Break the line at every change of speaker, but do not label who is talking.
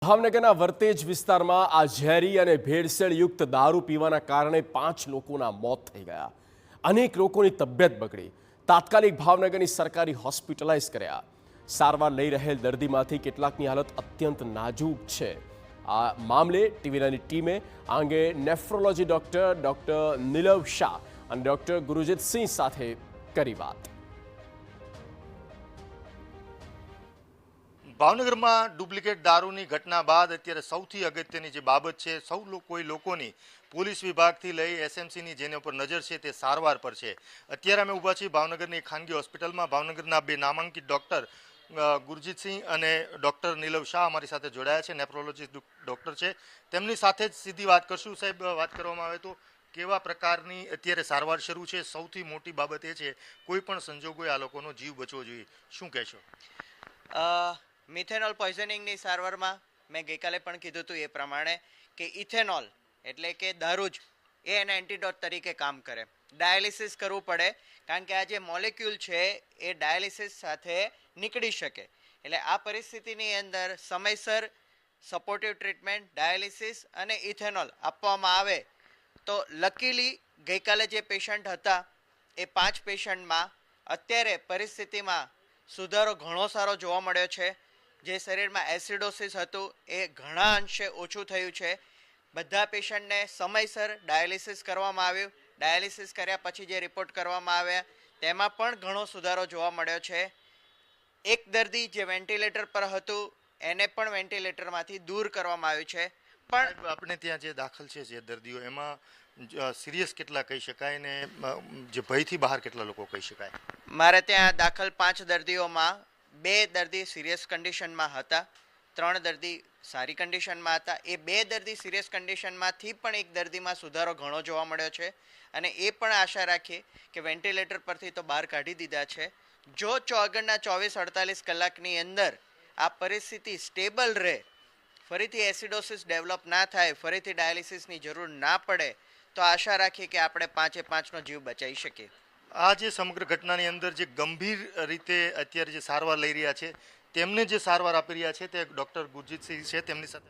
ભાવનગરના વર્તેજ વિસ્તારમાં આ ઝેરી અને ભેળસેળયુક્ત દારૂ પીવાના કારણે 5 લોકોના મોત થઈ ગયા. અનેક લોકોની તબિયત બગડી. તાત્કાલિક ભાવનગરની સરકારી હોસ્પિટલાઇઝ કર્યા. સારવાર લઈ રહેલ દર્દીમાંથી કેટલાકની હાલત અત્યંત નાજુક છે. આ મામલે ટીવીની ટીમે આ અંગે નેફ્રોલોજી ડોક્ટર નીલવ શાહ અને ડોક્ટર ગુરજીતસિંહ સાથે કરી વાત.
ભાવનગરમાં ડુપ્લિકેટ દારૂની ઘટના બાદ અત્યારે સૌથી અગત્યની જે બાબત છે, લોકોની પોલીસ વિભાગથી લઈ એસએમસીની જેને ઉપર નજર છે તે સારવાર પર છે. અત્યારે અમે ઊભા છીએ ભાવનગરની ખાનગી હોસ્પિટલમાં. ભાવનગરના બે નામાંકિત ડૉક્ટર ગુરજીતસિંહ અને ડૉક્ટર નીલવ શાહ અમારી સાથે જોડાયા છે, નેફ્રોલોજીસ્ટ ડૉક્ટર છે. તેમની સાથે જ સીધી વાત કરશું. સાહેબ, વાત કરવામાં આવે તો કેવા પ્રકારની અત્યારે સારવાર શરૂ છે? સૌથી મોટી બાબત એ છે કોઈ પણ સંજોગોએ આ લોકોનો જીવ બચવો જોઈએ, શું કહેશો?
મિથેનોલ પોઈઝનિંગની સારવારમાં મેં ગઈકાલે પણ કીધું હતું એ પ્રમાણે કે ઇથેનોલ એટલે કે દારૂ જ એ એના એન્ટીડોટ તરીકે કામ કરે. ડાયાલિસિસ કરવું પડે કારણ કે આ જે મોલેક્યુલ છે એ ડાયાલિસિસ સાથે નીકળી શકે. એટલે આ પરિસ્થિતિની અંદર સમયસર સપોર્ટિવ ટ્રીટમેન્ટ, ડાયાલિસિસ અને ઇથેનોલ આપવામાં આવે તો લકીલી ગઈકાલે જે પેશન્ટ હતા એ 5 પેશન્ટમાં અત્યારે પરિસ્થિતિમાં સુધારો ઘણો સારો જોવા મળ્યો છે. જે શરીરમાં એસિડોસિસ હતું એ ઘણા અંશે ઓછું થયું છે. બધા પેશન્ટને સમયસર ડાયાલિસિસ કરવામાં આવ્યું. ડાયાલિસિસ કર્યા પછી જે રિપોર્ટ કરવામાં આવ્યા તેમાં પણ ઘણો સુધારો જોવા મળ્યો છે. એક દર્દી જે વેન્ટિલેટર પર હતું એને પણ વેન્ટિલેટરમાંથી દૂર કરવામાં આવ્યું છે.
પણ આપણે ત્યાં જે દાખલ છે જે દર્દીઓ, એમાં સિરિયસ કેટલા કહી શકાય ને જે ભયથી બહાર કેટલા લોકો કહી શકાય?
મારે ત્યાં દાખલ 5 દર્દીઓમાં 2 દર્દી સિરિયસ કન્ડિશનમાં હતા, 3 દર્દી સારી કન્ડિશનમાં હતા. એ 2 દર્દી સિરિયસ કન્ડિશનમાંથી પણ એક દર્દીમાં સુધારો ઘણો જોવા મળ્યો છે અને એ પણ આશા રાખીએ કે વેન્ટિલેટર પરથી તો બહાર કાઢી દીધા છે. જો આગળના 24-48 કલાકની અંદર આ પરિસ્થિતિ સ્ટેબલ રહે, ફરીથી એસિડોસિસ ડેવલપ ના થાય, ફરીથી ડાયાલિસિસની જરૂર ના પડે તો આશા રાખીએ કે આપણે 5-5નો જીવ બચાવી શકીએ.
આ જે સમગ્ર ઘટનાની અંદર જે ગંભીર રીતે અત્યારે જે સારવાર લઈ રહ્યા છે તેમને જે સારવાર આપી રહ્યા છે તે ડૉક્ટર ગુરજીતસિંહ છે. તેમની સાથે